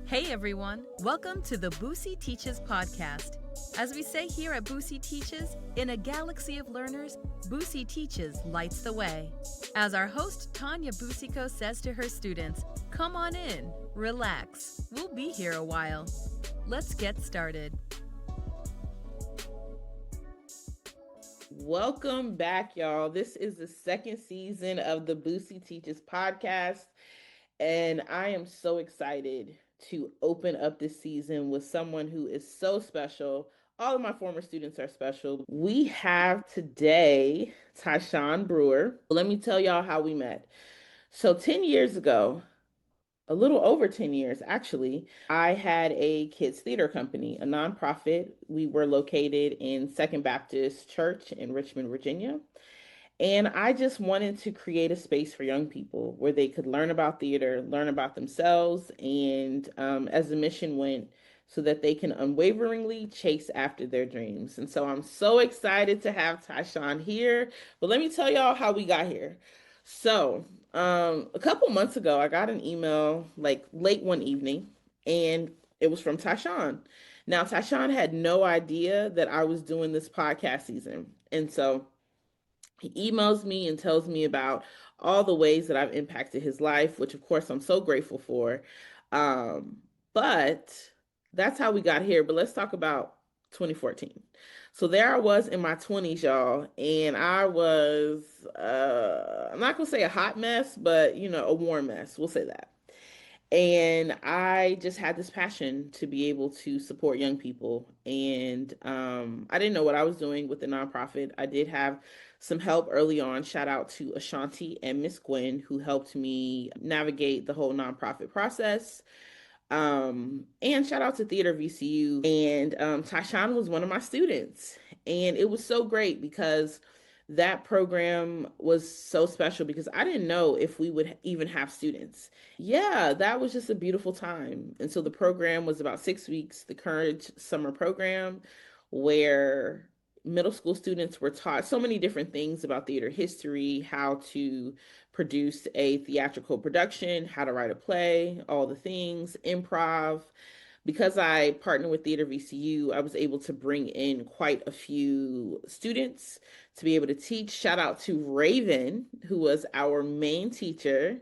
Hey everyone, welcome to the Boucicaut Teaches podcast. As we say here at Boucicaut Teaches, in a galaxy of learners, Boucicaut Teaches lights the way. As our host Tanya Boucicaut says to her students, come on in, relax, we'll be here a while. Let's get started. Welcome back, y'all. This is the second season of the Boucicaut Teaches podcast, and I am so excited to open up this season with someone who is so special. All of my former students are special. We have today Tyshaun Brewer. Let me tell y'all how we met. So 10 years ago, a little over 10 years actually, I had a kids theater company, a nonprofit. We were located in Second Baptist Church in Richmond, Virginia. And I just wanted to create a space for young people where they could learn about theater, learn about themselves, and as the mission went, so that they can unwaveringly chase after their dreams. And so I'm so excited to have Tyshaun here. But let me tell y'all how we got here. So a couple months ago, I got an email like late one evening, and it was from Tyshaun. Now, Tyshaun had no idea that I was doing this podcast season. And so he emails me and tells me about all the ways that I've impacted his life, which of course I'm so grateful for. But that's how we got here. But let's talk about 2014. So there I was in my 20s, y'all, and I was, I'm not gonna say a hot mess, but a warm mess. We'll say that. And I just had this passion to be able to support young people. And I didn't know what I was doing with the nonprofit. I did have some help early on. Shout out to Ashanti and Miss Gwen, who helped me navigate the whole nonprofit process. And shout out to Theater VCU. And Tyshaun was one of my students. And it was so great because that program was so special because I didn't know if we would even have students. Yeah, that was just a beautiful time. And so the program was about 6 weeks, the Courage Summer Program, where middle school students were taught so many different things about theater history, how to produce a theatrical production, how to write a play, all the things, improv. Because I partnered with Theater VCU, I was able to bring in quite a few students to be able to teach. Shout out to Raven, who was our main teacher.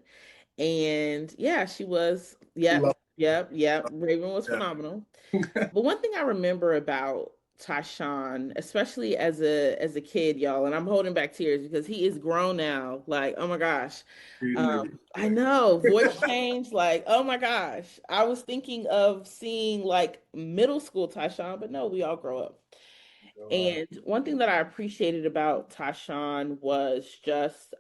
And yeah, she was, yep. Raven was phenomenal. But one thing I remember about Tyshaun, especially as a kid, y'all, and I'm holding back tears because he is grown now. Like, oh my gosh. I know, voice change, like, oh my gosh. I was thinking of seeing like middle school Tyshaun, but no, we all grow up. And one thing that I appreciated about Tyshaun was just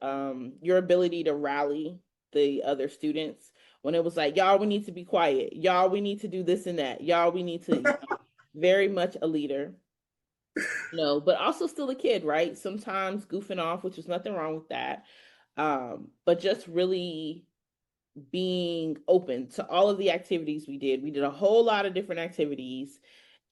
your ability to rally the other students when it was like, y'all, we need to be quiet. Y'all, we need to do this and that. Y'all, we need to very much a leader. No, but also still a kid, right? Sometimes goofing off, which is nothing wrong with that. But just really being open to all of the activities we did. We did a whole lot of different activities.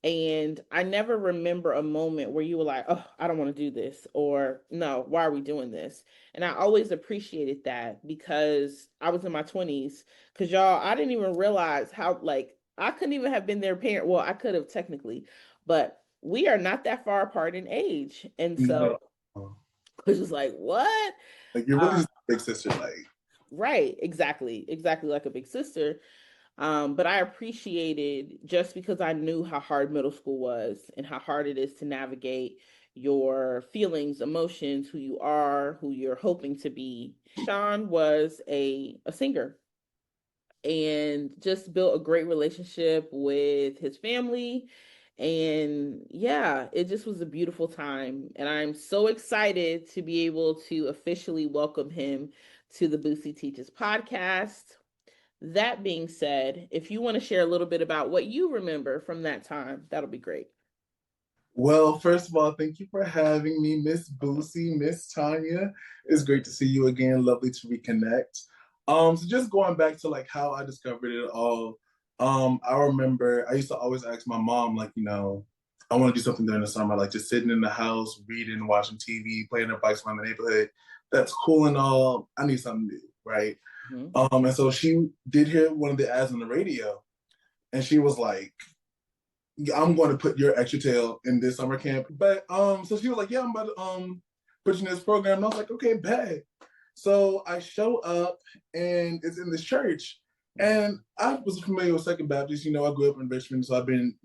And I never remember a moment where you were like, oh, I don't want to do this, or no, why are we doing this? And I always appreciated that because I was in my 20s. Because y'all, I didn't even realize how, like, I couldn't even have been their parent. Well, I could have technically, but we are not that far apart in age. And so it was just like, what? Like, you're really just a big sister, like. Right, exactly like a big sister. But I appreciated just because I knew how hard middle school was and how hard it is to navigate your feelings, emotions, who you are, who you're hoping to be. Sean was a singer and just built a great relationship with his family. And yeah, it just was a beautiful time. And I'm so excited to be able to officially welcome him to the Boucicaut Teaches podcast. That being said, if you want to share a little bit about what you remember from that time, that'll be great. Well, first of all, thank you for having me, Miss Boucie, Miss Tanya. It's great to see you again. Lovely to reconnect. So just going back to like how I discovered it all, I remember I used to always ask my mom, like, I want to do something during the summer, like just sitting in the house, reading, watching TV, playing their bikes around the neighborhood. That's cool and all. I need something new, right? And so she did hear one of the ads on the radio. And she was like, I'm going to put your extra tail in this summer camp. But so she was like, yeah, I'm about to put you in this program. And I was like, okay, bet. So I show up and it's in this church. And I was familiar with Second Baptist. I grew up in Richmond, so I've been,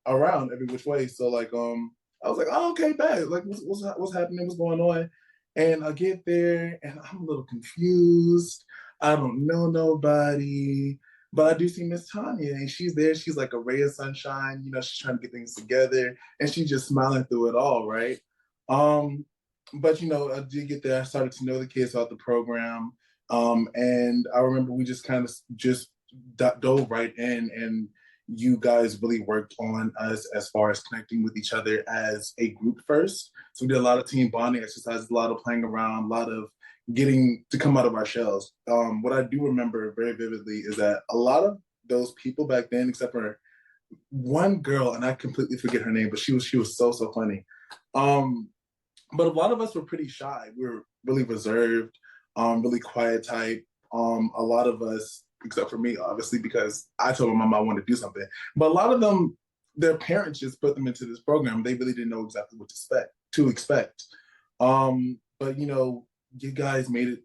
around every which way. So like I was like, oh, okay, bet. Like what's happening? What's going on? And I get there and I'm a little confused. I don't know nobody. But I do see Miss Tanya, and she's there. She's like a ray of sunshine. She's trying to get things together, and she's just smiling through it all, right? But I did get there. I started to know the kids about the program, and I remember we just kind of just dove right in, and you guys really worked on us as far as connecting with each other as a group first. So we did a lot of team bonding exercises, a lot of playing around, a lot of getting to come out of our shells. What I do remember very vividly is that a lot of those people back then, except for one girl, and I completely forget her name, but she was so funny. But a lot of us were pretty shy. We were really reserved, really quiet type. A lot of us, except for me, obviously, because I told my mom I wanted to do something. But a lot of them, their parents just put them into this program. They really didn't know exactly what to expect. But you guys made it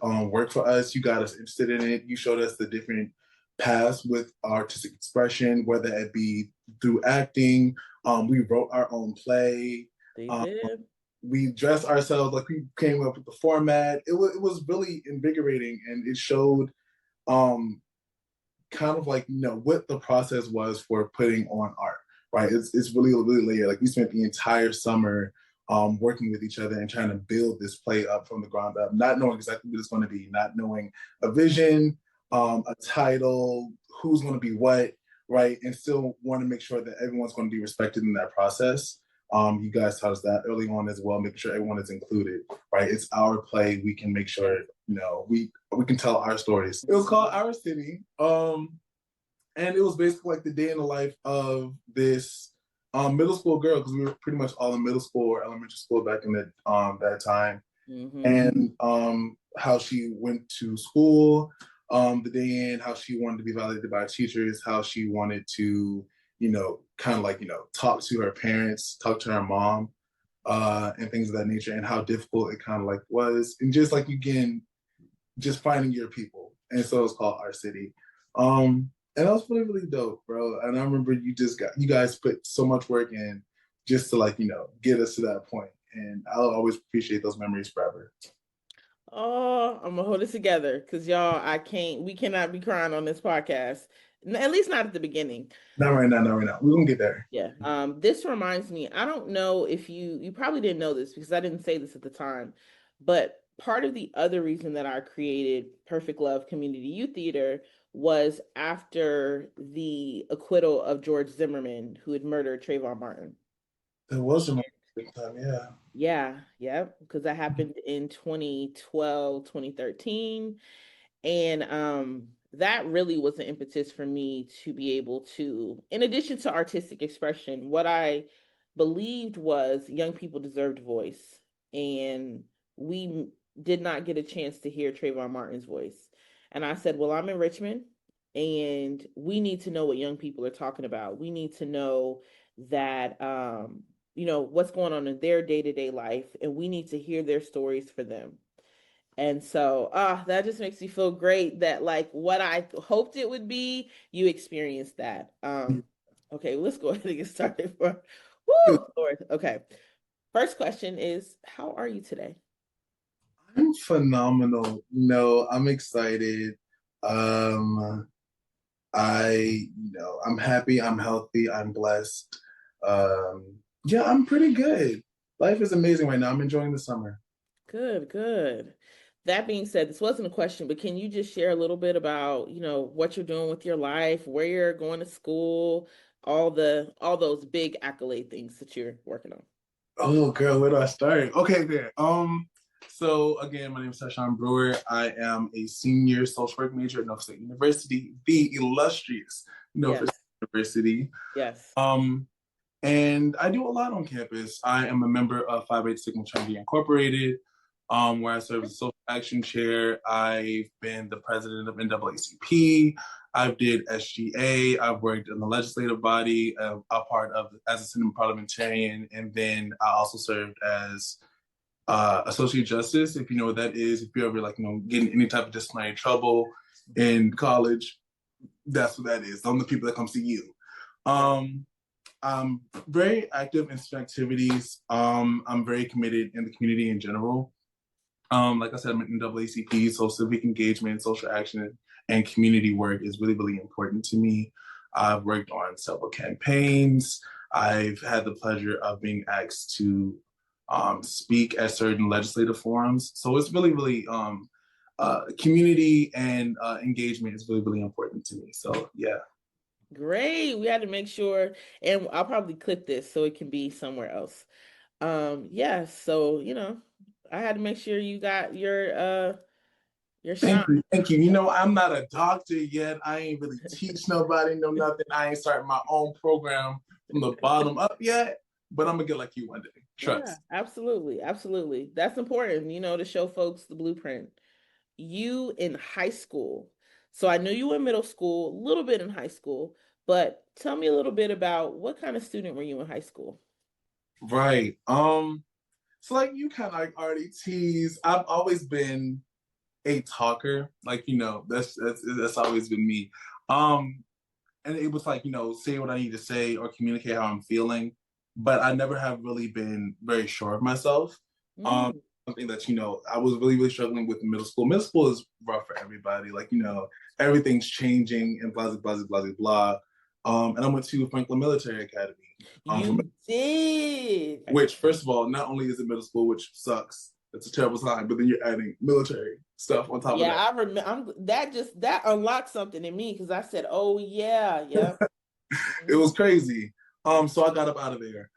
work for us. You got us interested in it. You showed us the different paths with artistic expression, whether it be through acting. We wrote our own play. They did. We dressed ourselves, like we came up with the format. It was really invigorating, and it showed kind of like what the process was for putting on art. Right? It's really layered. Like we spent the entire summer working with each other and trying to build this play up from the ground up, not knowing exactly what it's going to be, not knowing a vision, a title, who's going to be what, right? And still want to make sure that everyone's going to be respected in that process. You guys taught us that early on as well, making sure everyone is included, right? It's our play. We can make sure, we can tell our stories. It was called Our City. And it was basically like the day in the life of this middle school girl, because we were pretty much all in middle school or elementary school back in that time. Mm-hmm. And how she went to school the day in, how she wanted to be validated by teachers, how she wanted to, kind of like, talk to her parents, talk to her mom, and things of that nature, and how difficult it kind of like was. And just like, again, just finding your people. And so it's called Our City. And that was really dope, bro. And I remember you guys put so much work in just to like, get us to that point. And I'll always appreciate those memories forever. Oh, I'm gonna hold it together because y'all, we cannot be crying on this podcast. At least not at the beginning. Not right now. We're gonna get there. Yeah. This reminds me, I don't know if you probably didn't know this because I didn't say this at the time, but part of the other reason that I created Perfect Love Community Youth Theater was after the acquittal of George Zimmerman, who had murdered Trayvon Martin. There was a big time, yeah. Yeah, because that happened in 2012, 2013. And that really was the impetus for me to be able to, in addition to artistic expression, what I believed was young people deserved voice. And we did not get a chance to hear Trayvon Martin's voice. And I said, well, I'm in Richmond and we need to know what young people are talking about. We need to know that, what's going on in their day-to-day life, and we need to hear their stories for them. And so that just makes me feel great that like what I hoped it would be, you experienced that. Okay, let's go ahead and get started. Woo, Lord. Okay. First question is, how are you today? I'm phenomenal. I'm excited. I'm happy, I'm healthy, I'm blessed. Yeah, I'm pretty good. Life is amazing right now. I'm enjoying the summer. Good. That being said, this wasn't a question, but can you just share a little bit about, what you're doing with your life, where you're going to school, all those big accolade things that you're working on? Oh, girl, where do I start? Okay, there. So again, my name is Tyshaun Brewer. I am a senior social work major at Norfolk State University, the illustrious Norfolk State University. Yes. And I do a lot on campus. I am a member of Phi Beta Sigma Fraternity Incorporated, where I serve as a social action chair. I've been the president of NAACP. I've did SGA. I've worked in the legislative body, a part of as a Senate parliamentarian, and then I also served as associate justice. If you know what that is, if you're ever like getting any type of disciplinary trouble in college, that's what that is. Those are the people that come see you. I'm very active in student activities. I'm very committed in the community in general. Like I said, I'm in NAACP, so civic engagement, social action, and community work is really, really important to me. I've worked on several campaigns. I've had the pleasure of being asked to speak at certain legislative forums. So it's really, really, community and engagement is really, really important to me. So yeah. Great. We had to make sure, and I'll probably clip this so it can be somewhere else. Yeah, so I had to make sure you got your shine. Thank you. I'm not a doctor yet. I ain't really teach nobody, no nothing. I ain't starting my own program from the bottom up yet, but I'm gonna get like you one day. Trust. Yeah, absolutely. Absolutely. That's important, to show folks the blueprint. You in high school. So I knew you were in middle school, a little bit in high school, but tell me a little bit about what kind of student were you in high school? Right. So like you kind of like already teased, I've always been a talker. Like, that's always been me. And it was like, say what I need to say or communicate how I'm feeling. But I never have really been very sure of myself. Something that, I was really, really struggling with in middle school. Middle school is rough for everybody. Like, everything's changing and blah, blah, blah, blah, blah. And I went to Franklin Military Academy. You did. Which, first of all, not only is it middle school, which sucks, it's a terrible time, but then you're adding military stuff on top of that. Yeah, I remember. That unlocked something in me because I said, "Oh yeah, yeah." It was crazy. So I got up out of there,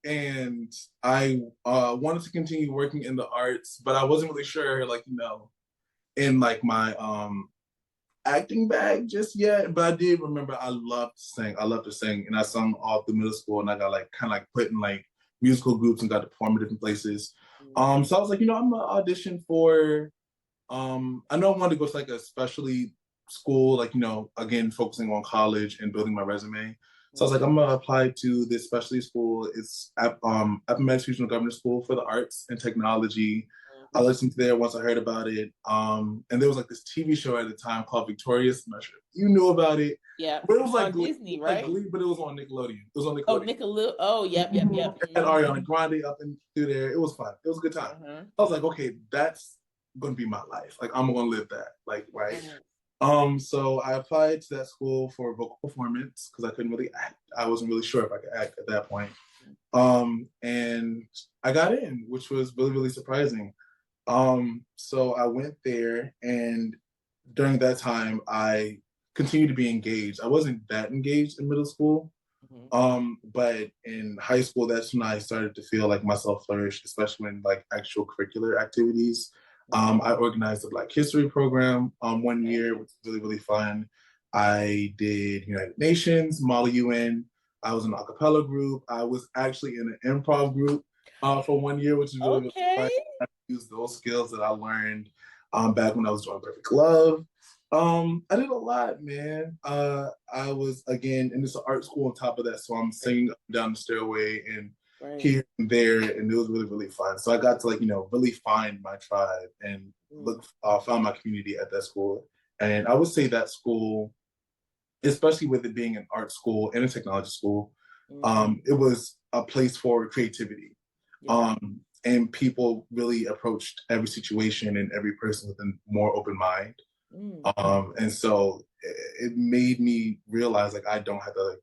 and I wanted to continue working in the arts, but I wasn't really sure, in like my acting bag just yet. But I did remember I loved to sing. I loved to sing, and I sung all through middle school, and I got kind of put in musical groups and got to perform in different places. So I was like, I'm gonna audition for. I know I wanted to go to a specialty school, again focusing on college and building my resume. So I was like, I'm gonna apply to this specialty school. It's Appomattox Regional Government School for the Arts and Technology. I listened to there once I heard about it. And there was this TV show at the time called Victorious. I'm not sure if you knew about it. Yeah, but it was on Disney, right? But it was on Nickelodeon. It was on Nickelodeon. Oh, Nickelodeon. Oh, yep. And Ariana Grande up and through there. It was fun. It was a good time. I was like, okay, that's gonna be my life. I'm gonna live that. Right. So I applied to that school for vocal performance because I couldn't really act. I wasn't really sure if I could act at that point. And I got in, which was really, really surprising. So I went there, and during that time, I continued to be engaged. I wasn't that engaged in middle school. But in high school, that's when I started to feel like myself flourish, especially in actual curricular activities. I organized a Black History program one year, which was really, really fun. I did United Nations, Model UN. I was in an a cappella group. I was actually in an improv group for 1 year, which is really, really fun. I used those skills that I learned back when I was doing Perfect Love. I did a lot, man. I was, again, and it's an art school on top of that, so I'm singing up and down the stairway and here and there, and it was really, really fun. So I got to really find my tribe and found my community at that school. And I would say that school, especially with it being an art school and a technology school, it was a place for creativity. And people really approached every situation and every person with a more open mind. And so it made me realize I don't have to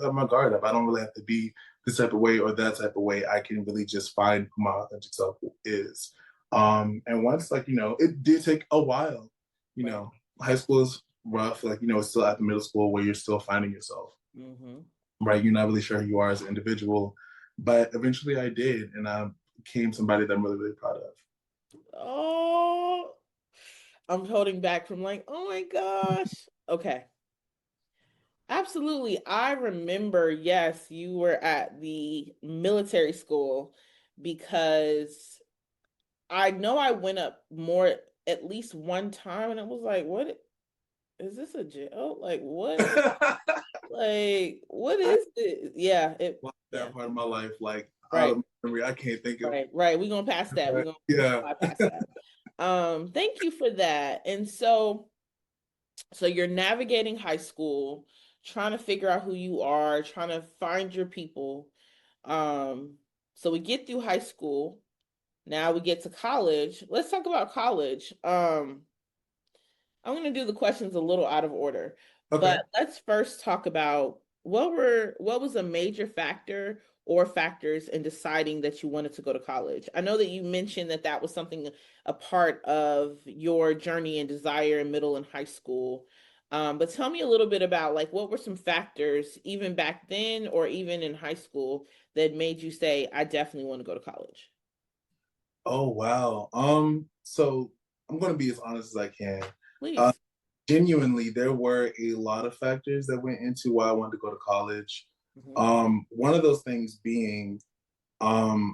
have my guard up. I don't really have to be this type of way or that type of way. I can really just find who my authentic self is. And once it did take a while. High school is rough. It's still at the middle school where you're still finding yourself. Right, you're not really sure who you are as an individual, but eventually I did, and I became somebody that I'm really, really proud of. Oh, I'm holding back from oh my gosh. Okay. Absolutely. I remember, yes, you were at the military school because I know I went up more at least one time and it was what? is this a jail? Like what? Like what is it? Yeah, that part of my life, like out right. of memory, I can't think of. Right. We're gonna pass that. We're gonna bypass that. Thank you for that. And so you're navigating high school, trying to figure out who you are, trying to find your people. So we get through high school. Now we get to college. Let's talk about college. I'm going to do the questions a little out of order, but let's first talk about what was a major factor or factors in deciding that you wanted to go to college. I know that you mentioned that was something, a part of your journey and desire in middle and high school. But tell me a little bit about like what were some factors even back then or even in high school that made you say, I definitely want to go to college? Oh wow. So I'm gonna be as honest as I can. Please. Genuinely, there were a lot of factors that went into why I wanted to go to college. One of those things being, my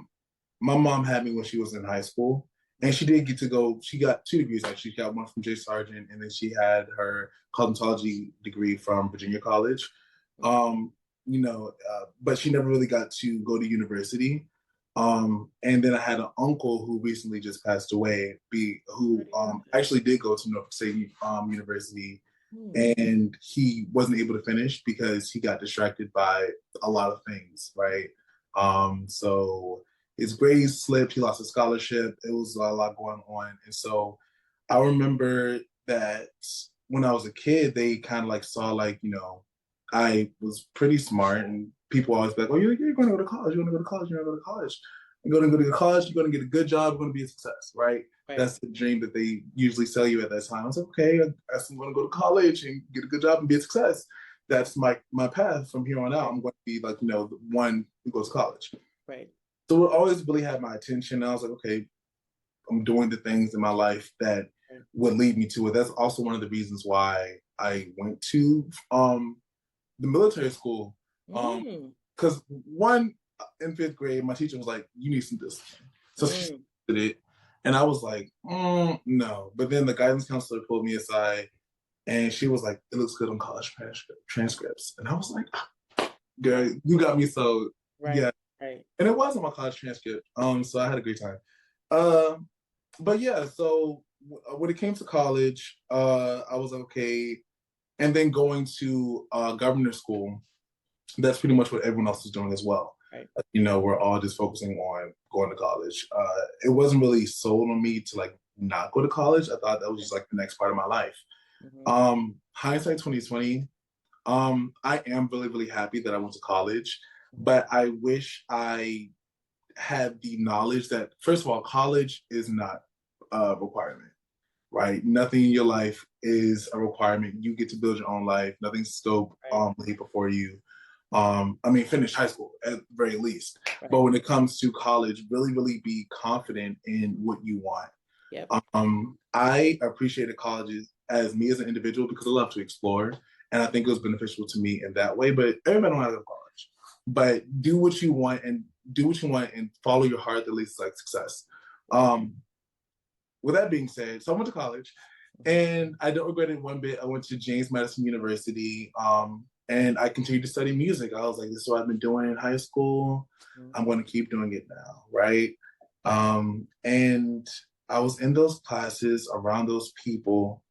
mom had me when she was in high school, and she did get to go. She got 2 degrees actually. She got one from J. Sargent, and then she had her cosmetology degree from Virginia College. But she never really got to go to university. And then I had an uncle who recently just passed away, who actually did go to Norfolk State University, and he wasn't able to finish because he got distracted by a lot of things, right? So his grades slipped, he lost a scholarship, it was a lot going on. And so I remember that when I was a kid, they kind of like saw like, I was pretty smart, and people always be like, oh, you're going to go to college, you're going to go to college, you're going to go to college. You're going to go to college, you're going to get a good job, you're going to be a success, right? That's the dream that they usually sell you at that time. I was like, okay, I'm going to go to college and get a good job and be a success. That's my path from here on out. I'm going to be like, the one who goes to college. Right. So it always really had my attention. I was like, okay, I'm doing the things in my life that would lead me to it. That's also one of the reasons why I went to the military school. Because one, in 5th grade, my teacher was like, you need some discipline. So she did it. And I was like, no. But then the guidance counselor pulled me aside, and she was like, it looks good on college transcripts. And I was like, girl, you got me so, yeah. Right. And it was on my college transcript. So I had a great time. But yeah, so when it came to college, I was okay. And then going to governor school, that's pretty much what everyone else is doing as well. Right. We're all just focusing on going to college. It wasn't really sold on me to like not go to college. I thought that was just like the next part of my life. Hindsight 2020, I am really, really happy that I went to college, but I wish I had the knowledge that, first of all, college is not a requirement, right? Nothing in your life is a requirement. You get to build your own life. Nothing's scoped laid before you. Finish high school at the very least. Right. But when it comes to college, really, really be confident in what you want. Yep. I appreciated colleges as me as an individual because I love to explore, and I think it was beneficial to me in that way. But everybody don't have to go to college. But do what you want and follow your heart that leads to like success. With that being said, so I went to college, and I don't regret it one bit. I went to James Madison University. And I continued to study music. I was like, this is what I've been doing in high school. I'm going to keep doing it now, right? And I was in those classes around those people.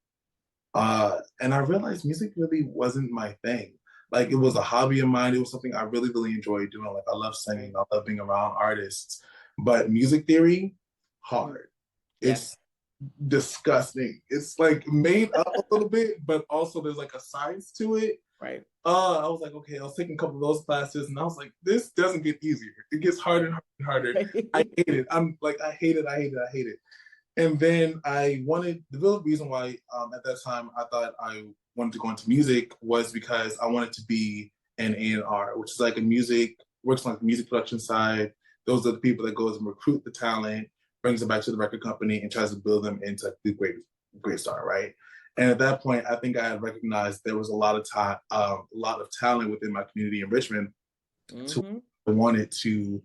And I realized music really wasn't my thing. Like, it was a hobby of mine. It was something I really, really enjoyed doing. Like, I love singing. I love being around artists. But music theory, hard. It's disgusting. It's like made up a little bit, but also there's like a science to it. Right. I was like, okay, I was taking a couple of those classes, and I was like, this doesn't get easier. It gets harder and harder and harder. I hate it. I'm like, I hate it. And then the real reason why at that time I thought I wanted to go into music was because I wanted to be an A&R, which is like works on like the music production side. Those are the people that goes and recruit the talent, brings them back to the record company, and tries to build them into like the great star, right? And at that point, I think I had recognized there was a lot of talent within my community in Richmond. I wanted to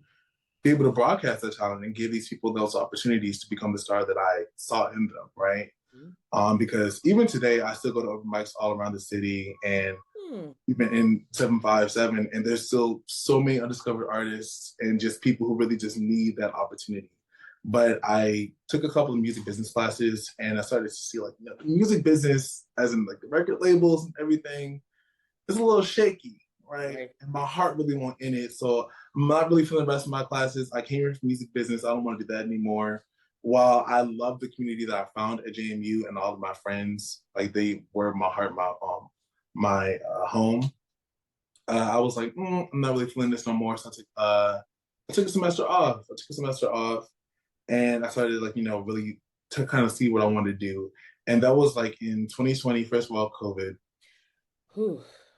be able to broadcast that talent and give these people those opportunities to become the star that I saw in them, right? Because even today, I still go to open mics all around the city, and even in 757, and there's still so many undiscovered artists and just people who really just need that opportunity. But I took a couple of music business classes, and I started to see like, you know, the music business, as in like the record labels and everything, is a little shaky, right? And my heart really won't in it. So I'm not really feeling the rest of my classes. I came here for music business. I don't want to do that anymore. While I love the community that I found at JMU and all of my friends, like they were my heart, my home. I was like, I'm not really feeling this no more. So I took a semester off. And I started like, you know, really to kind of see what I wanted to do. And that was like in 2020, first of all, COVID.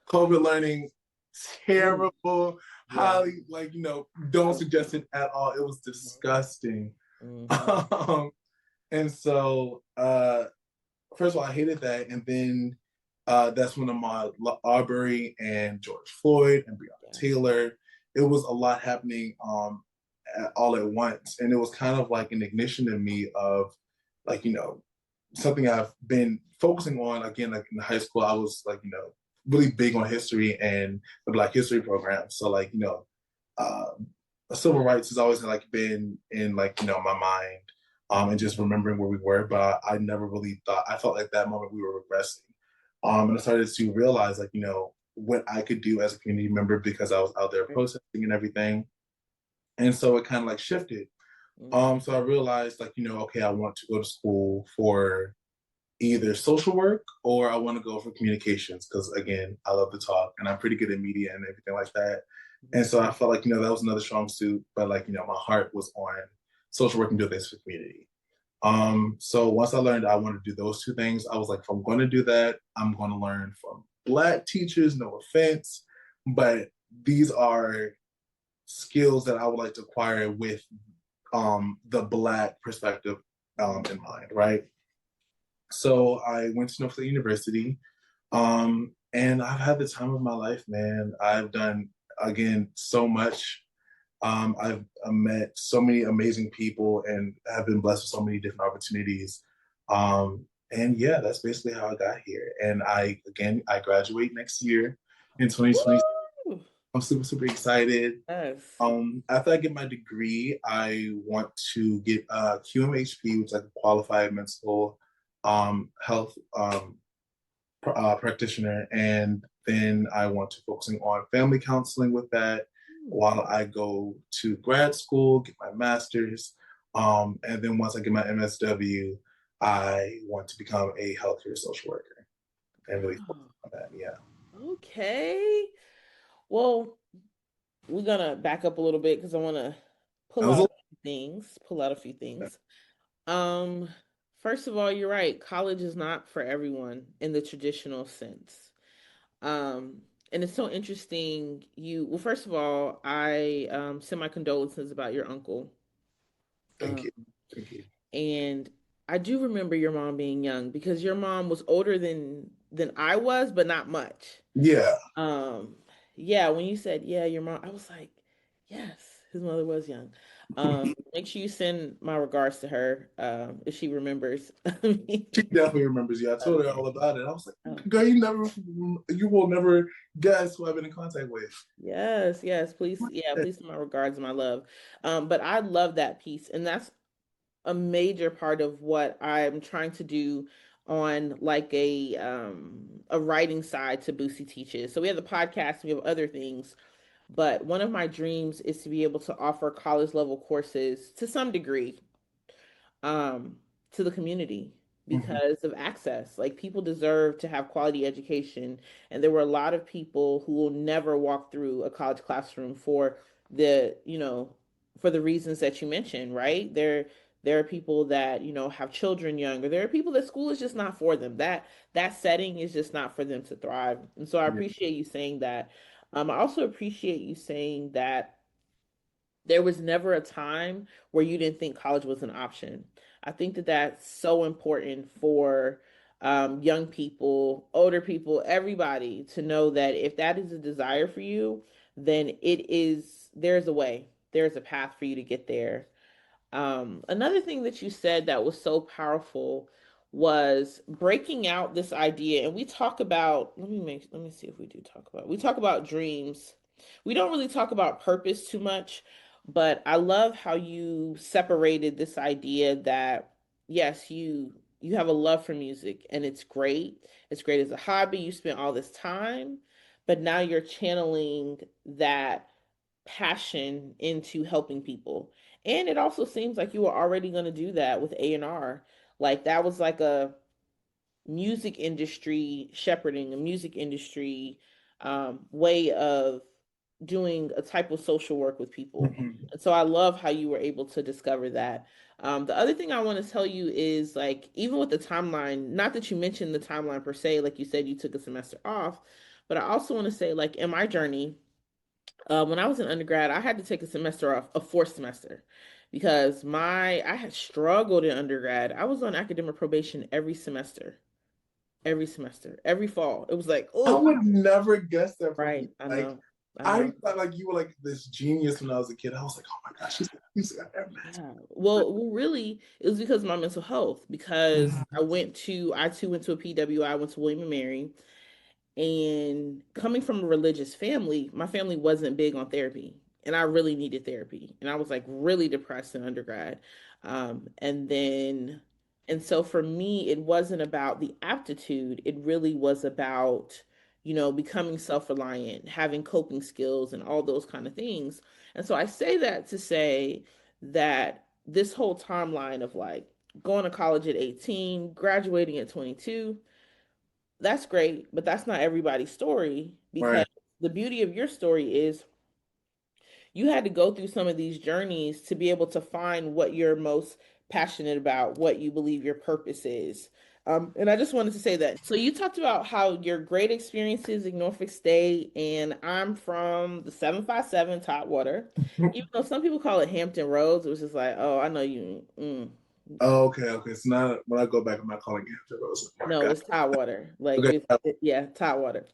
COVID learning, terrible, highly, like, you know, don't suggest it at all. It was disgusting. And so, first of all, I hated that. And then that's when Ahmaud Arbery and George Floyd and Breonna Taylor, it was a lot happening all at once. And it was kind of like an ignition in me of like, you know, something I've been focusing on. Again, like in high school, I was like, you know, really big on history and the Black History program. So like, you know, civil rights has always like been in like, you know, my mind, and just remembering where we were, but I never really thought, I felt like that moment we were regressing. And I started to realize like, you know, what I could do as a community member because I was out there protesting and everything. And so it kind of like shifted. So I realized like, you know, okay, I want to go to school for either social work or I want to go for communications because again, I love to talk and I'm pretty good at media and everything like that. And so I felt like, you know, that was another strong suit, but like, you know, my heart was on social work and doing things for community. So once I learned I wanted to do those two things, I was like, if I'm going to do that, I'm going to learn from Black teachers, no offense, but these are skills that I would like to acquire with the Black perspective in mind, right? So I went to Norfolk State University, and I've had the time of my life, man. I've done, again, so much. I've met so many amazing people and have been blessed with so many different opportunities. And yeah, that's basically how I got here. And I graduate next year in 2020. I'm super, super excited. Yes. After I get my degree, I want to get QMHP, which is like a qualified mental health practitioner. And then I want to focusing on family counseling with that while I go to grad school, get my master's. And then once I get my MSW, I want to become a healthcare social worker and really focus on that. Yeah. Okay. Well, we're gonna back up a little bit because I want to pull out a few things. First of all, you're right. College is not for everyone in the traditional sense. And it's so interesting. Well, first of all, I send my condolences about your uncle. Thank you. Thank you. And I do remember your mom being young because your mom was older than I was, but not much. Yeah. Yeah, when you said, yeah, your mom, I was like, yes, his mother was young. Make sure you send my regards to her, if she remembers. She definitely remembers you. I told her all about it. I was like, girl, you will never guess who I've been in contact with. Yes, please. Yeah, please send my regards and my love. But I love that piece. And that's a major part of what I'm trying to do on like a writing side to Boosie Teaches. So we have the podcast, we have other things, but one of my dreams is to be able to offer college level courses to some degree to the community because of access. Like people deserve to have quality education, and there were a lot of people who will never walk through a college classroom for the, for the reasons that you mentioned, right? There are people that, have children young, or there are people that school is just not for them. That setting is just not for them to thrive. And so I appreciate you saying that. I also appreciate you saying that there was never a time where you didn't think college was an option. I think that that's so important for young people, older people, everybody to know that if that is a desire for you, then there's a way, there's a path for you to get there. Another thing that you said that was so powerful was breaking out this idea. And we talk about, let me see if we do talk about, we talk about dreams. We don't really talk about purpose too much, but I love how you separated this idea that yes, you have a love for music and it's great. It's great as a hobby. You spent all this time, but now you're channeling that passion into helping people. And it also seems like you were already going to do that with A&R. Like that was like a music industry shepherding, a music industry way of doing a type of social work with people. Mhm. And so I love how you were able to discover that. The other thing I want to tell you is like, even with the timeline, not that you mentioned the timeline per se, like you said, you took a semester off, but I also want to say, like, in my journey, when I was in undergrad, I had to take a semester off, a fourth semester, because I had struggled in undergrad. I was on academic probation every semester, every fall. It was like, I oh, would never guess that from you. right. I Like, know. I I know. thought like you were like this genius when I was a kid. I was like, oh my gosh, she's got that math. Yeah. Well, really, it was because of my mental health. Because I too went to a PWI, went to William and Mary, and coming from a religious family, my family wasn't big on therapy, and I really needed therapy. And I was like really depressed in undergrad. And then, and so for me, it wasn't about the aptitude, it really was about, becoming self reliant, having coping skills, and all those kind of things. And so I say that to say that this whole timeline of like going to college at 18, graduating at 22, that's great, but that's not everybody's story, because Right. the beauty of your story is you had to go through some of these journeys to be able to find what you're most passionate about, what you believe your purpose is. And I just wanted to say that. So you talked about how your great experiences in Norfolk State, and I'm from the 757 Topwater. Even though some people call it Hampton Roads, it was just like, oh, I know you. Oh, okay, okay. So now when I go back, I'm not calling it Hampton Roads. Oh my No, God. it's tide water. Like Okay. yeah, tide water.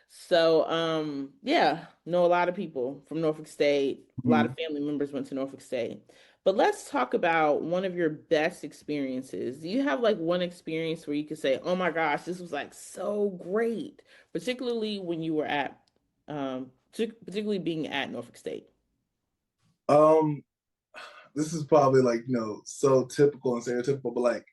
So yeah, know a lot of people from Norfolk State. A lot of Mhm. family members went to Norfolk State. But let's talk about one of your best experiences. Do you have like one experience where you could say, "Oh my gosh, this was like so great," particularly when you were at particularly being at Norfolk State? Um, this is probably like, so typical and stereotypical, but like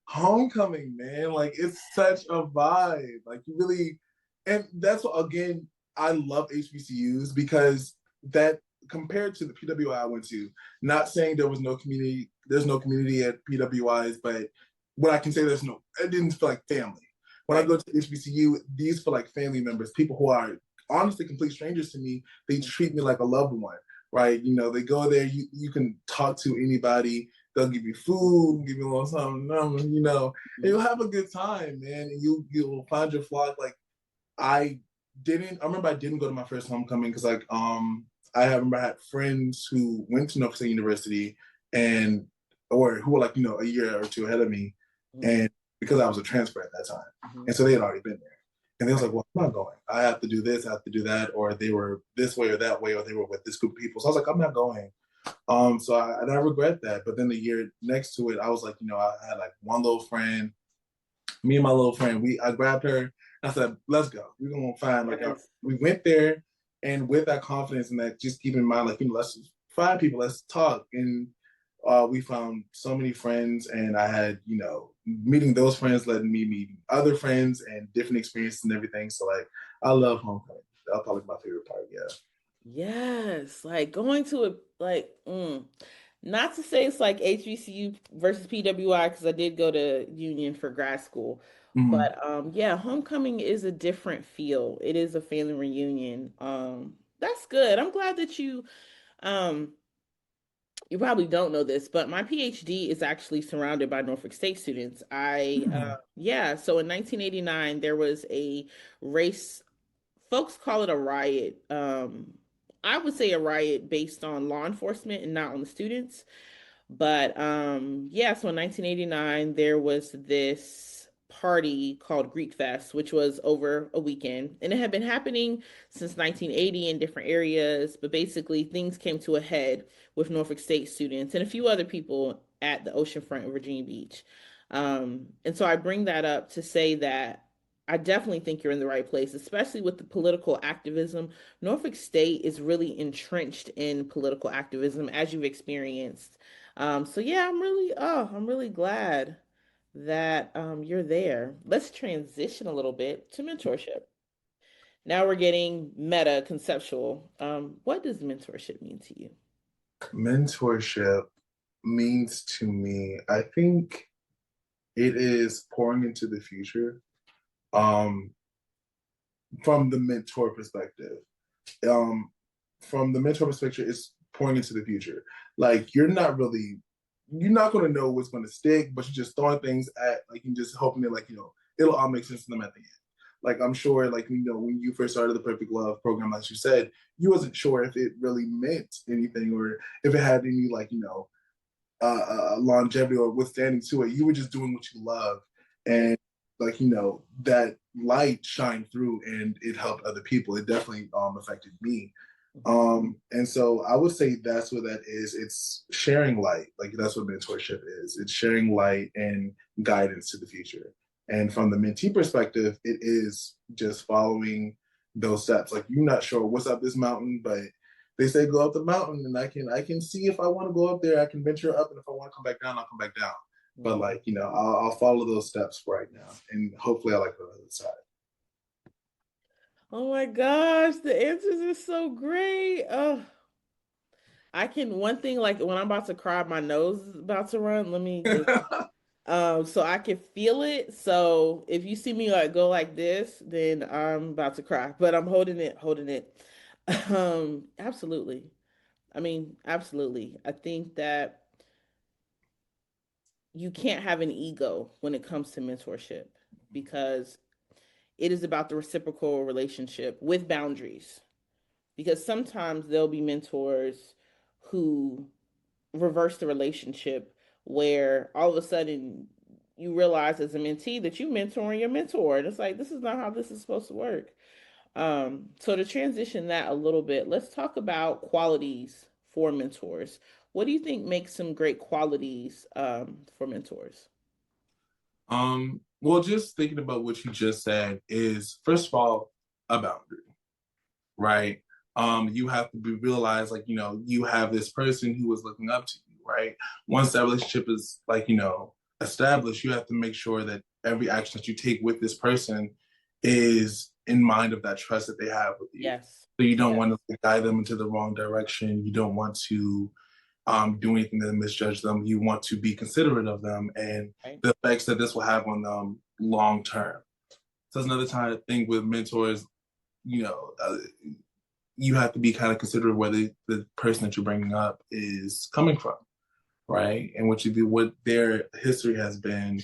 homecoming, man, like it's such a vibe. Like you really, and that's what, again, I love HBCUs because that compared to the PWI I went to, not saying there's no community at PWIs, but what I can say it didn't feel like family. When I Right. go to HBCU, these feel like family members, people who are honestly complete strangers to me. They treat me like a loved one, right? They go there, you can talk to anybody. They'll give you food, give you a little something, and you'll have a good time, man. And you'll find your flock. Like I remember I didn't go to my first homecoming because I remember I had friends who went to Norfolk State University and or who were like, a year or two ahead of me. Mhm. And because I was a transfer at that time. Mhm. And so they had already been there. And they was like, well, I'm not going. I have to do this, I have to do that, or they were this way or that way, or they were with this group of people. So I was like, I'm not going. And I regret that. But then the year next to it, I was like, I had like one little friend, me and my little friend, I grabbed her. I said, let's go. We're gonna find Yes. we went there, and with that confidence and that, just keep in mind, like, let's just find people, let's talk. And we found so many friends, and I had, meeting those friends letting me meet other friends and different experiences and everything. So like I love homecoming. That's probably my favorite part, yeah. Yes, like going to a like not to say it's like HBCU versus PWI, because I did go to Union for grad school. Mhm. But yeah, homecoming is a different feel. It is a family reunion. That's good. I'm glad that um you probably don't know this, but my PhD is actually surrounded by Norfolk State students. Yeah, so in 1989 there was a race, folks call it a riot. I would say a riot based on law enforcement and not on the students. But yeah, so in 1989 there was this party called Greek Fest, which was over a weekend, and it had been happening since 1980 in different areas. But basically, things came to a head with Norfolk State students and a few other people at the oceanfront in Virginia Beach. And so I bring that up to say that I definitely think you're in the right place, especially with the political activism. Norfolk State is really entrenched in political activism, as you've experienced. So yeah, I'm really glad that you're there. Let's transition a little bit to mentorship. Now we're getting meta conceptual. What does mentorship mean to you? Mentorship means to me, I think it is pouring into the future. Um, from the mentor perspective. Um, from the mentor perspective, it's pouring into the future. Like you're not going to know what's going to stick, but you're just throwing things at, like, you just hoping that, like, it'll all make sense to them at the end. Like, I'm sure, like, when you first started the Perfect Love program, like you said, you wasn't sure if it really meant anything or if it had any, like, longevity or withstanding to it. You were just doing what you love. And, like, that light shined through and it helped other people. It definitely affected me. And so I would say that's what that is. It's sharing light. Like, that's what mentorship is. It's sharing light and guidance to the future. And from the mentee perspective, it is just following those steps. Like, you're not sure what's up this mountain, but they say go up the mountain, and I can see if I want to go up there, I can venture up, and if I want to come back down, I'll come back down. But, like, I'll follow those steps right now, and hopefully I like the other side. Oh my gosh, the answers are so great. One thing, like when I'm about to cry, my nose is about to run. Let me just so I can feel it. So if you see me like go like this, then I'm about to cry. But I'm holding it. Absolutely. I mean, absolutely. I think that you can't have an ego when it comes to mentorship because it is about the reciprocal relationship with boundaries. Because sometimes there'll be mentors who reverse the relationship where all of a sudden you realize as a mentee that you mentoring your mentor. And it's like, this is not how this is supposed to work. So to transition that a little bit, let's talk about qualities for mentors. What do you think makes some great qualities for mentors? Well, just thinking about what you just said is, first of all, a boundary, right? You have to realize, like, you have this person who is looking up to you, right? Once that relationship is, like, established, you have to make sure that every action that you take with this person is in mind of that trust that they have with you. Yes. So you don't want to guide them into the wrong direction. You don't want to do anything to misjudge them. You want to be considerate of them and the effects that this will have on them long term. So that's another kind of thing with mentors. You have to be kind of considerate where the person that you're bringing up is coming from, right? And what you do, what their history has been,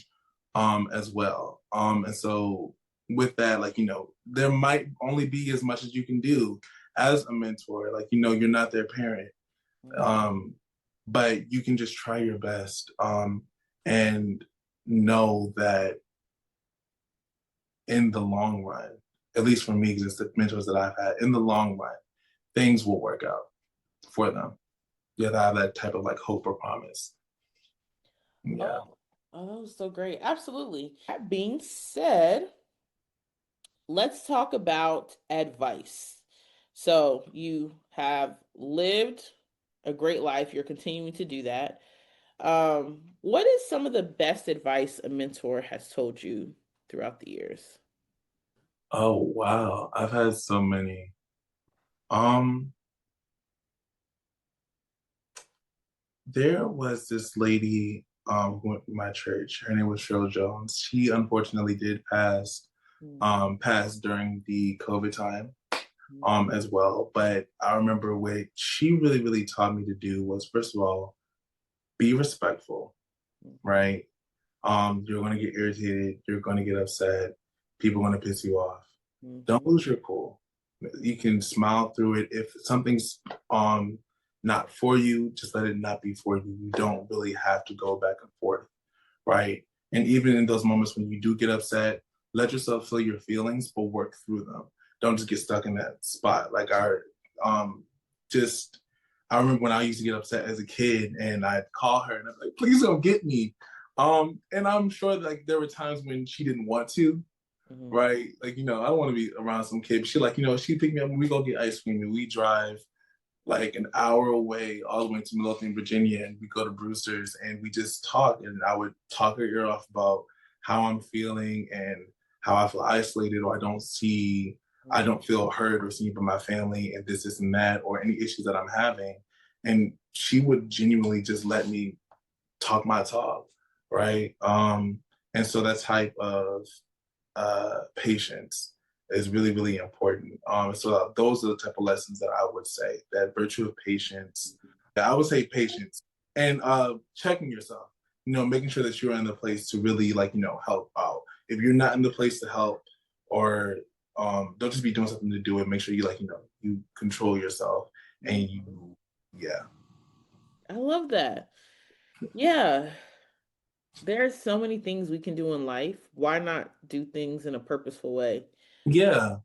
as well. And so with that, like, there might only be as much as you can do as a mentor. Like, you're not their parent. But you can just try your best, and know that in the long run, at least for me, because it's the mentors that I've had, in the long run, things will work out for them. You have to have that type of, like, hope or promise. Yeah. Oh, that was so great. Absolutely. That being said, let's talk about advice. So you have lived a great life. You're continuing to do that. What is some of the best advice a mentor has told you throughout the years? Oh, wow. I've had so many. There was this lady who went to my church. Her name was Cheryl Jones. She unfortunately did pass during the COVID time as well. But I remember what she really, really taught me to do was, first of all, be respectful, right? You're going to get irritated. You're going to get upset. People are going to piss you off. Don't lose your cool. You can smile through it. If something's not for you, just let it not be for you. You don't really have to go back and forth, right? And even in those moments when you do get upset, let yourself feel your feelings, but work through them. Don't just get stuck in that spot. Like, I remember when I used to get upset as a kid and I'd call her and I'd be like, please don't get me. And I'm sure like there were times when she didn't want to, right? Like, I don't want to be around some kid. But she like, she picked me up and we go get ice cream and we drive like an hour away all the way to Midlothian, Virginia, and we go to Brewster's and we just talk. And I would talk her ear off about how I'm feeling and how I feel isolated or I don't feel heard or seen by my family and this and that, or any issues that I'm having. And she would genuinely just let me talk my talk, right? And so that type of patience is really, really important. So those are the type of lessons that I would say, that virtue of patience. I would say patience and checking yourself, making sure that you're in the place to really help out. If you're not in the place to help, or don't just be doing something to do it, make sure you you control yourself and yeah. I love that. Yeah. There's so many things we can do in life. Why not do things in a purposeful way? Yeah.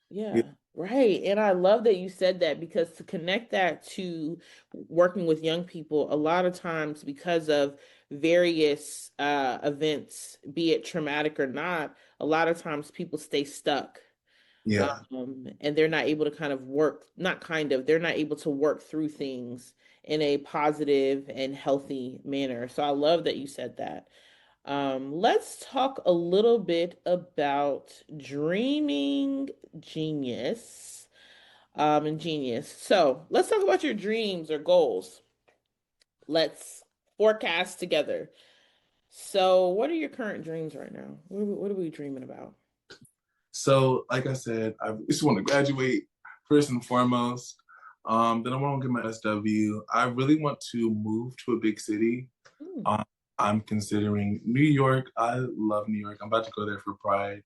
Yeah, right. And I love that you said that, because to connect that to working with young people, a lot of times because of various events, be it traumatic or not, a lot of times people stay stuck. Yeah. And they're not able to kind of work, not kind of, they're not able to work through things in a positive and healthy manner. So I love that you said that. Let's talk a little bit about dreaming genius, and genius. So let's talk about your dreams or goals. Let's forecast together. So, what are your current dreams right now? What are we dreaming about? So, like I said, I just want to graduate first and foremost. Then I want to get my SW. I really want to move to a big city. Hmm. I'm considering New York. I love New York. I'm about to go there for Pride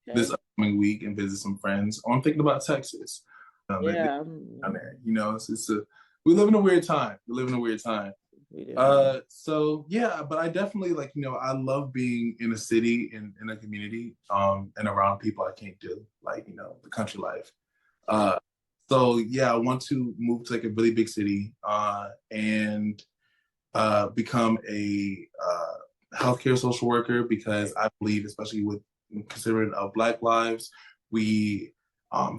this Okay. upcoming week and visit some friends. I'm thinking about Texas. Yeah, Down there, we live in a weird time. We live in a weird time. we do. So yeah, but I definitely I love being in a city, in a community, and around people I can't do, the country life. Uh, so yeah, I want to move to like a really big city, and become a healthcare social worker, because I believe, especially with considering Black lives, we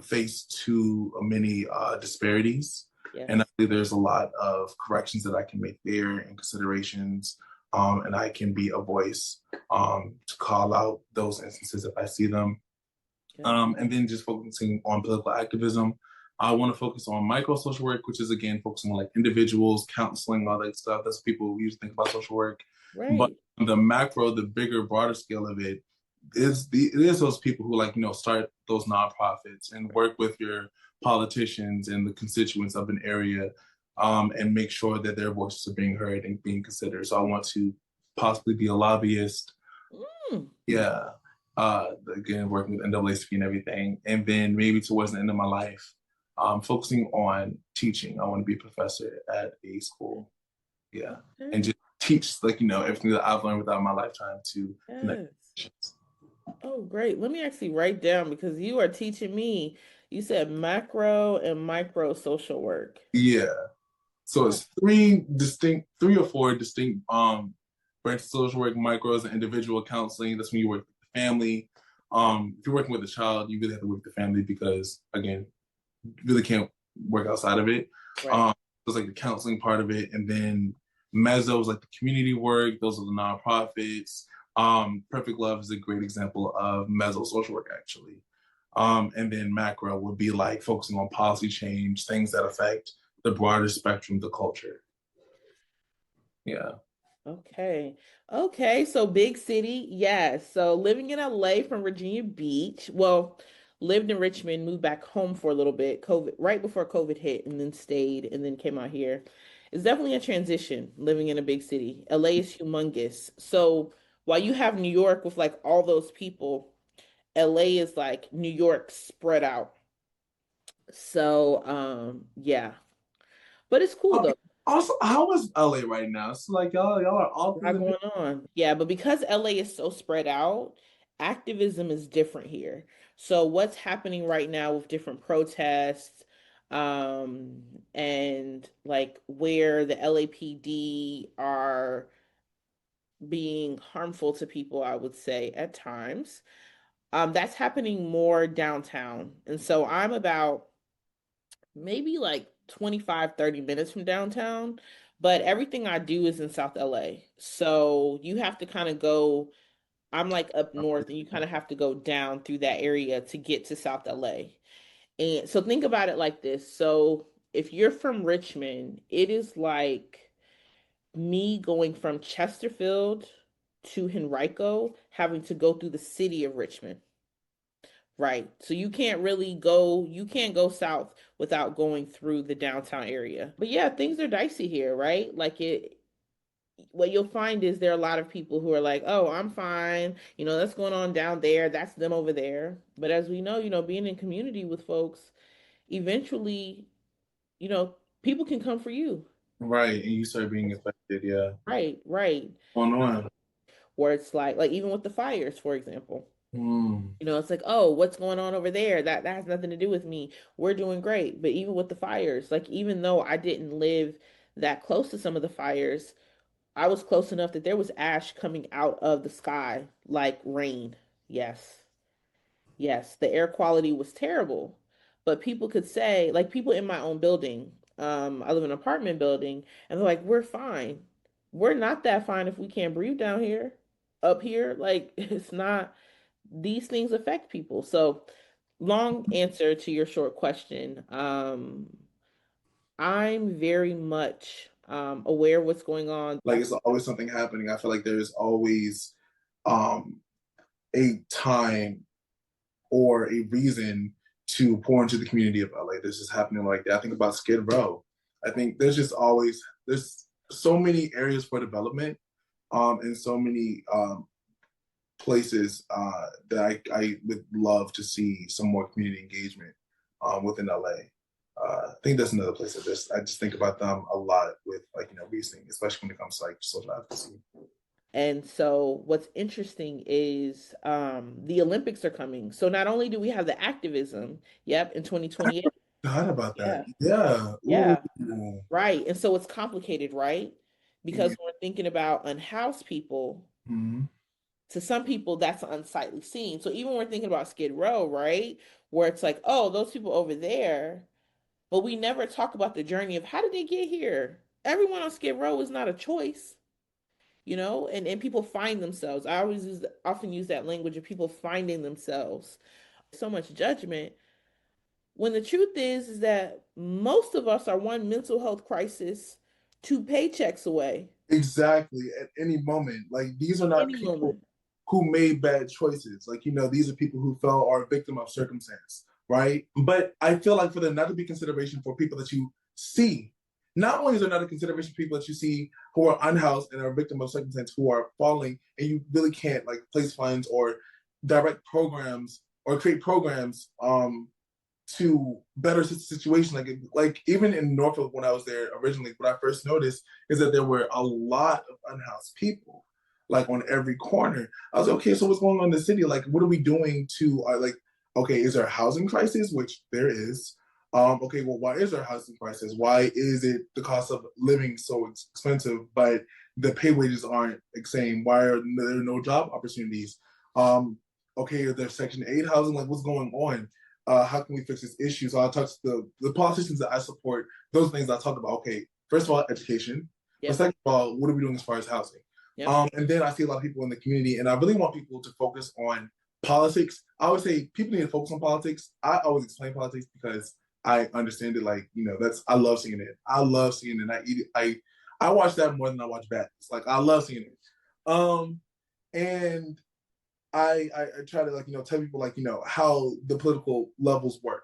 face too many disparities. Yes. And I believe there's a lot of corrections that I can make there and considerations. And I can be a voice to call out those instances if I see them. Okay. And then just focusing on political activism. I want to focus on micro social work, which is again focusing on like individuals, counseling, all that stuff. That's what people usually think about social work. But Right. the macro, the bigger, broader scale of it is those people who start those nonprofits and work with your politicians and the constituents of an area, and make sure that their voices are being heard and being considered. So I want to possibly be a lobbyist. Mm. Yeah. Again, working with NAACP and everything. And then maybe towards the end of my life, focusing on teaching. I want to be a professor at a school. Yeah. Okay. And just teach everything that I've learned without my lifetime to connect. Yes. Oh, great. Let me actually write down, because you are teaching me. You said macro and micro social work. Yeah. So Oh, it's three or four distinct branches of social work: micros and individual counseling. That's when you work with the family. If you're working with a child, you really have to work with the family, because again, you really can't work outside of it. right. There's like the counseling part of it, and then meso is like the community work. Those are the nonprofits. Perfect Love is a great example of meso social work, actually. And then macro would be like focusing on policy change, things that affect the broader spectrum, the culture. Yeah. Okay. Okay. So big city. Yes. So living in LA from Virginia Beach. Well, lived in Richmond, moved back home for a little bit, COVID, right before COVID hit, and then stayed and then came out here. It's definitely a transition living in a big city. LA is humongous. So while you have New York with like all those people, LA is like New York spread out. So yeah. But it's cool though. Also, how is LA right now? It's like y'all are all A through lot the. going on. Yeah, but because LA is so spread out, activism is different here. So what's happening right now with different protests, and like where the LAPD are being harmful to people, I would say at times. That's happening more downtown. And so I'm about maybe like 25, 30 minutes from downtown, but everything I do is in South LA. So you have to kind of go, I'm like up north, and you kind of have to go down through that area to get to South LA. And so think about it like this. So if you're from Richmond, it is like me going from Chesterfield to Henrico, having to go through the city of Richmond. Right. So you can't go south without going through the downtown area. But yeah, things are dicey here, right? What you'll find is there are a lot of people who are like, oh, I'm fine. That's going on down there. That's them over there. But as we know, being in community with folks, eventually, you know, people can come for you. Right. And you start being affected. Yeah. Right, right. On on. Where it's like even with the fires, for example. Mm. It's like, oh, what's going on over there? That has nothing to do with me. We're doing great. But even with the fires, like even though I didn't live that close to some of the fires, I was close enough that there was ash coming out of the sky like rain. Yes. Yes, the air quality was terrible. But people could say, like people in my own building, I live in an apartment building, and they're like, we're fine. We're not that fine if we can't breathe down here. Up here, like it's not, these things affect people. So, long answer to your short question. I'm very much aware of what's going on. Like it's always something happening. I feel like there's always um, a time or a reason to pour into the community of LA. This is happening like that. I think about Skid Row. I think there's so many areas for development, and so many places that I would love to see some more community engagement within LA. I think that's another place that I just think about them a lot with reasoning, especially when it comes to like social advocacy. And so what's interesting is the Olympics are coming. So not only do we have the activism, yep, in 2028. Forgot about that. Yeah. Yeah. Yeah. Right. And so it's complicated, right? Because we're thinking about unhoused people. Mm-hmm. To some people, that's an unsightly scene. So even we're thinking about Skid Row, right? Where it's like, oh, those people over there, but we never talk about the journey of how did they get here? Everyone on Skid Row is not a choice, and people find themselves. I often use that language of people finding themselves. So much judgment. When the truth is that most of us are one mental health crisis, two paychecks away. Exactly. At any moment. Like these are not people who made bad choices. Like, these are people who fell or a victim of circumstance, right? But I feel like for there not to be consideration for people that you see, not only is there not a consideration for people that you see who are unhoused and are a victim of circumstance who are falling, and you really can't like place funds or direct programs or create programs to better the situation. Like even in Norfolk when I was there originally, what I first noticed is that there were a lot of unhoused people, like on every corner. I was like, okay, so what's going on in the city? Like, what are we doing to okay, is there a housing crisis? Which there is. Okay, well, why is there a housing crisis? Why is it the cost of living so expensive, but the pay wages aren't the same? Why are there no job opportunities? Okay, is there Section 8 housing? Like, what's going on? How can we fix this issue? So I'll talk to the politicians that I support. Those things I talk about. Okay, first of all, education. Yep. But second of all, what are we doing as far as housing? Yep. And then I see a lot of people in the community, and I really want people to focus on politics. I always say people need to focus on politics. I always explain politics because I understand it. Like, I love seeing it. I love seeing it. And I eat it. I watch that more than I watch Badness. Like, I love seeing it. And I try to tell people how the political levels work.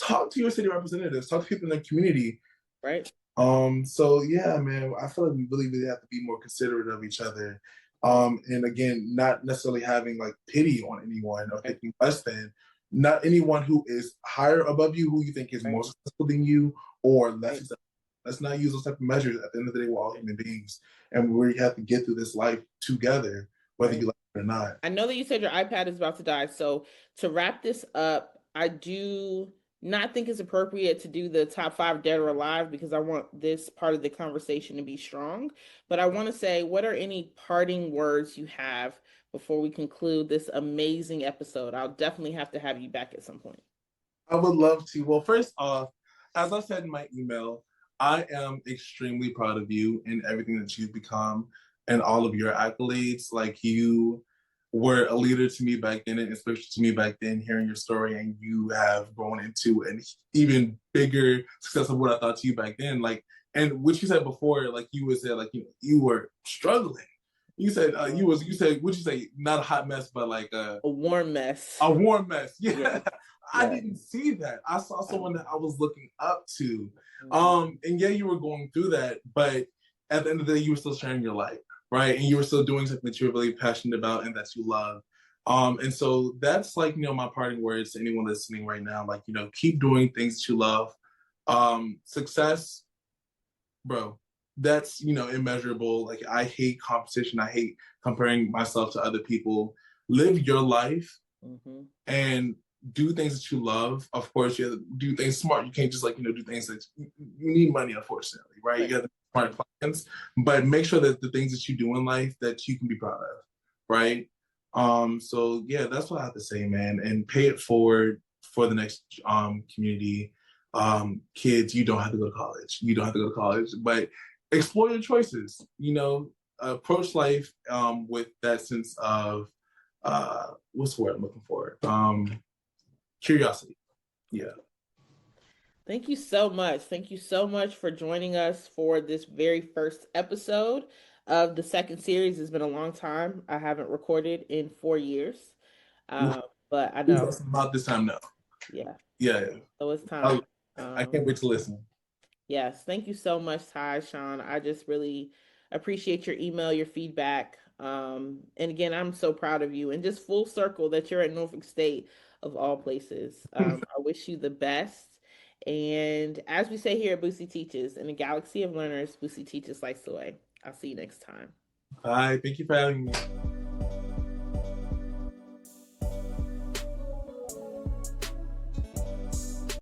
Talk to your city representatives. Talk to people in the community. Right. So yeah, man, I feel like we really, really have to be more considerate of each other. And again, not necessarily having pity on anyone or thinking less than. Not anyone who is higher above you, who you think is more successful than you, or less successful. Let's not use those type of measures. At the end of the day, we're all human beings, and we have to get through this life together, whether you like it or not. I know that you said your iPad is about to die, so to wrap this up, I do not think it's appropriate to do the top 5 dead or alive because I want this part of the conversation to be strong. But I want to say, what are any parting words you have before we conclude this amazing episode? I'll definitely have to have you back at some point. I would love to. Well, first off, as I said in my email, I am extremely proud of you and everything that you've become and all of your accolades. Like, you were a leader to me back then, and especially to me back then, hearing your story, and you have grown into an even bigger success of what I thought to you back then. Like, and what you said before, like you would say, like, you were struggling. You said you said, what you say, not a hot mess, but like a warm mess. A warm mess. Yeah. Yeah. I didn't see that. I saw someone that I was looking up to. Mm-hmm. And yeah, you were going through that, but at the end of the day, you were still sharing your life, right? And you were still doing something that you're really passionate about and that you love. And so that's like, my parting words to anyone listening right now. Like, keep doing things that you love. Success, bro, that's, immeasurable. Like, I hate competition. I hate comparing myself to other people. Live your life and do things that you love. Of course, you have to do things smart. You can't just do things that you need money, unfortunately, right? You have to smart plans, but make sure that the things that you do in life that you can be proud of, right? So yeah, that's what I have to say, man. And pay it forward for the next community. Kids, you don't have to go to college. You don't have to go to college, but explore your choices. Approach life with that sense of what's the word I'm looking for? Curiosity. Yeah. Thank you so much. Thank you so much for joining us for this very first episode of the second series. It's been a long time. I haven't recorded in 4 years. But I know. About this time now. Yeah. Yeah. So it's time. I can't wait to listen. Yes. Thank you so much, Tyshaun. I just really appreciate your email, your feedback. And again, I'm so proud of you. And just full circle that you're at Norfolk State of all places. I wish you the best. And as we say here at Boucie Teaches, in a galaxy of learners, Boucie Teaches lights the way. I'll see you next time. Bye. Thank you for having me.